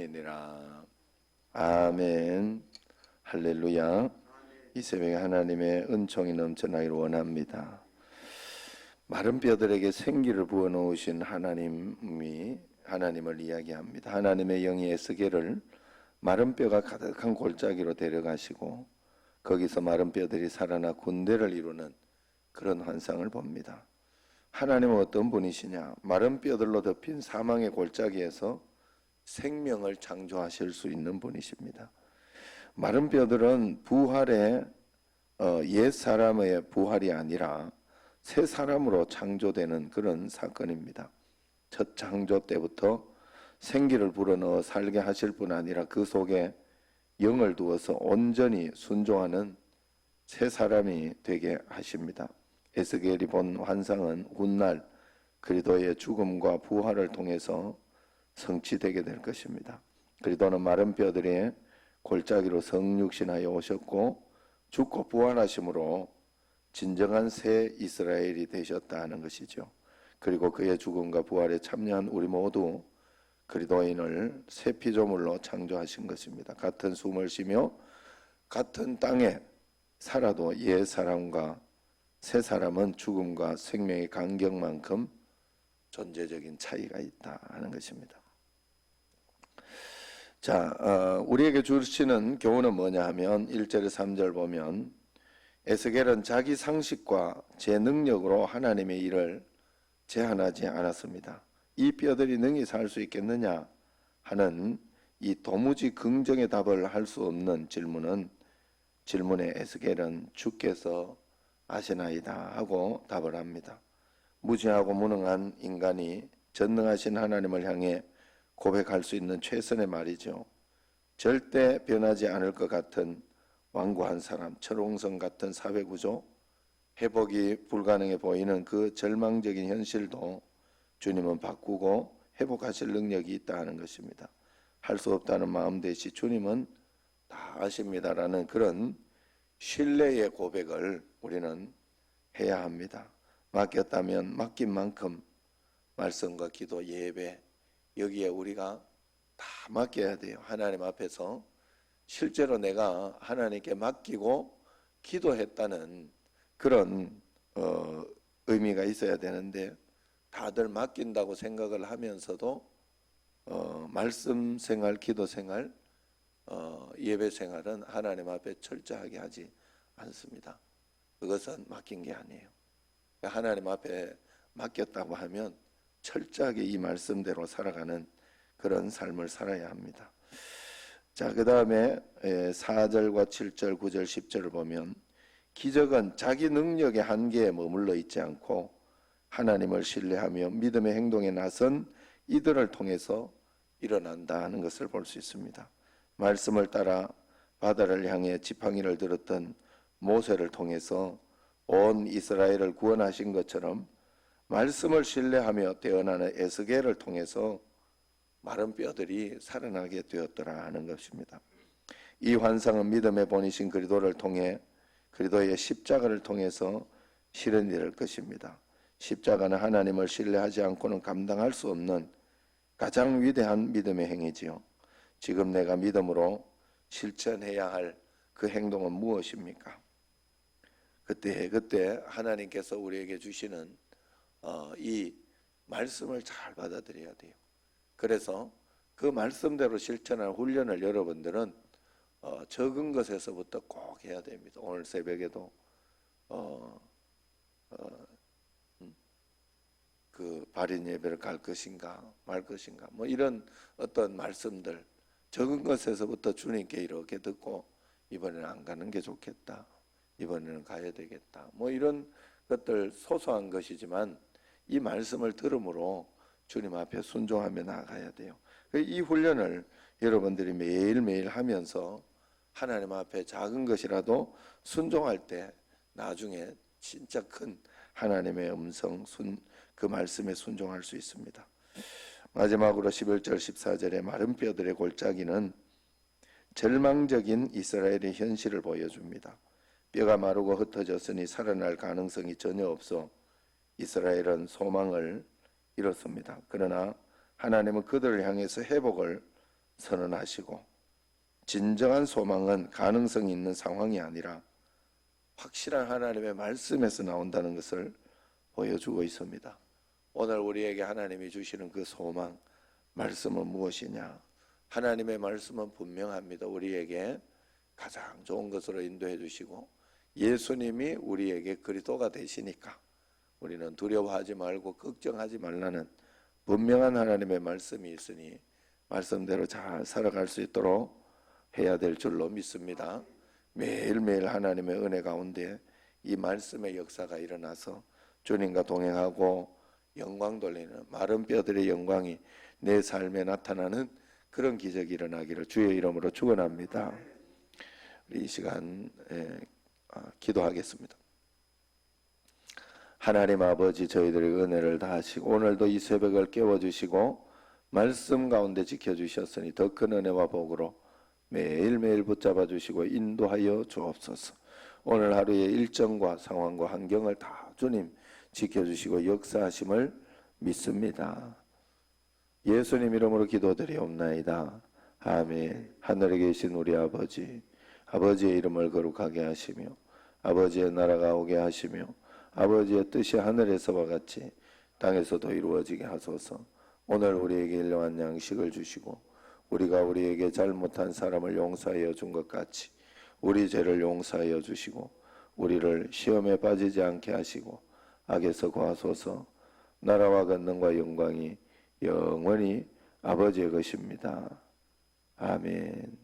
아멘이라. 아멘. 할렐루야. 이 새벽에 하나님의 은총이 넘쳐나기를 원합니다. 마른 뼈들에게 생기를 부어놓으신 하나님을 이야기합니다. 하나님의 영이 에스겔을 마른 뼈가 가득한 골짜기로 데려가시고 거기서 마른 뼈들이 살아나 군대를 이루는 그런 환상을 봅니다. 하나님은 어떤 분이시냐? 마른 뼈들로 덮인 사망의 골짜기에서 생명을 창조하실 수 있는 분이십니다. 마른 뼈들은 부활의 옛 사람의 부활이 아니라 새 사람으로 창조되는 그런 사건입니다. 첫 창조 때부터 생기를 불어넣어 살게 하실 뿐 아니라 그 속에 영을 두어서 온전히 순종하는 새 사람이 되게 하십니다. 에스겔이 본 환상은 훗날 그리스도의 죽음과 부활을 통해서 성취되게 될 것입니다. 그리스도는 마른 뼈들의 골짜기로 성육신하여 오셨고 죽고 부활하심으로 진정한 새 이스라엘이 되셨다는 것이죠. 그리고 그의 죽음과 부활에 참여한 우리 모두 그리스도인을 새 피조물로 창조하신 것입니다. 같은 숨을 쉬며 같은 땅에 살아도 옛 사람과 새 사람은 죽음과 생명의 간격만큼 존재적인 차이가 있다 하는 것입니다. 자, 우리에게 주시는 교훈은 뭐냐 하면 1절 3절 보면 에스겔은 자기 상식과 제 능력으로 하나님의 일을 제한하지 않았습니다. 이 뼈들이 능히 살 수 있겠느냐 하는 이 도무지 긍정의 답을 할 수 없는 질문에 에스겔은 주께서 아시나이다 하고 답을 합니다. 무지하고 무능한 인간이 전능하신 하나님을 향해 고백할 수 있는 최선의 말이죠. 절대 변하지 않을 것 같은 완고한 사람, 철옹성 같은 사회구조, 회복이 불가능해 보이는 그 절망적인 현실도 주님은 바꾸고 회복하실 능력이 있다 하는 것입니다. 할 수 없다는 마음 대신 주님은 다 아십니다라는 그런 신뢰의 고백을 우리는 해야 합니다. 맡겼다면 맡긴 만큼 말씀과 기도, 예배 여기에 우리가 다 맡겨야 돼요. 하나님 앞에서 실제로 내가 하나님께 맡기고 기도했다는 그런 의미가 있어야 되는데 다들 맡긴다고 생각을 하면서도 말씀 생활, 기도 생활, 예배 생활은 하나님 앞에 철저하게 하지 않습니다. 그것은 맡긴 게 아니에요. 하나님 앞에 맡겼다고 하면 철저하게 이 말씀대로 살아가는 그런 삶을 살아야 합니다. 자, 그 다음에 4절과 7절, 9절, 10절을 보면 기적은 자기 능력의 한계에 머물러 있지 않고 하나님을 신뢰하며 믿음의 행동에 나선 이들을 통해서 일어난다 하는 것을 볼 수 있습니다. 말씀을 따라 바다를 향해 지팡이를 들었던 모세를 통해서 온 이스라엘을 구원하신 것처럼 말씀을 신뢰하며 태어나는 에스겔을 통해서 마른 뼈들이 살아나게 되었더라 하는 것입니다. 이 환상은 믿음의 본이신 그리스도를 통해 그리스도의 십자가를 통해서 실현이 될 것입니다. 십자가는 하나님을 신뢰하지 않고는 감당할 수 없는 가장 위대한 믿음의 행위지요. 지금 내가 믿음으로 실천해야 할 그 행동은 무엇입니까? 그때 하나님께서 우리에게 주시는 이 말씀을 잘 받아들여야 돼요. 그래서 그 말씀대로 실천할 훈련을 여러분들은 적은 것에서부터 꼭 해야 됩니다. 오늘 새벽에도 그 발인 예배를 갈 것인가 말 것인가 뭐 이런 어떤 말씀들 적은 것에서부터 주님께 이렇게 듣고 이번에는 안 가는 게 좋겠다, 이번에는 가야 되겠다, 뭐 이런 것들 소소한 것이지만 이 말씀을 들음으로 주님 앞에 순종하며 나아가야 돼요. 이 훈련을 여러분들이 매일매일 하면서 하나님 앞에 작은 것이라도 순종할 때 나중에 진짜 큰 하나님의 음성, 그 말씀에 순종할 수 있습니다. 마지막으로 11절 14절의 마른 뼈들의 골짜기는 절망적인 이스라엘의 현실을 보여줍니다. 뼈가 마르고 흩어졌으니 살아날 가능성이 전혀 없어 이스라엘은 소망을 잃었습니다. 그러나 하나님은 그들을 향해서 회복을 선언하시고, 진정한 소망은 가능성이 있는 상황이 아니라 확실한 하나님의 말씀에서 나온다는 것을 보여주고 있습니다. 오늘 우리에게 하나님이 주시는 그 소망, 말씀은 무엇이냐? 하나님의 말씀은 분명합니다. 우리에게 가장 좋은 것으로 인도해 주시고, 예수님이 우리에게 그리스도가 되시니까 우리는 두려워하지 말고 걱정하지 말라는 분명한 하나님의 말씀이 있으니 말씀대로 잘 살아갈 수 있도록 해야 될 줄로 믿습니다. 매일매일 하나님의 은혜 가운데 이 말씀의 역사가 일어나서 주님과 동행하고 영광 돌리는 마른 뼈들의 영광이 내 삶에 나타나는 그런 기적이 일어나기를 주의 이름으로 축원합니다. 우리 이 시간 기도하겠습니다. 하나님 아버지, 저희들의 은혜를 다하시고 오늘도 이 새벽을 깨워주시고 말씀 가운데 지켜주셨으니 더 큰 은혜와 복으로 매일매일 붙잡아 주시고 인도하여 주옵소서. 오늘 하루의 일정과 상황과 환경을 다 주님 지켜주시고 역사하심을 믿습니다. 예수님 이름으로 기도드리옵나이다. 아멘. 하늘에 계신 우리 아버지, 아버지의 이름을 거룩하게 하시며 아버지의 나라가 오게 하시며 아버지의 뜻이 하늘에서와 같이 땅에서도 이루어지게 하소서. 오늘 우리에게 일용할 양식을 주시고 우리가 우리에게 잘못한 사람을 용서하여 준 것 같이 우리 죄를 용서하여 주시고 우리를 시험에 빠지지 않게 하시고 악에서 구하소서. 나라와 권능과 영광이 영원히 아버지의 것입니다. 아멘.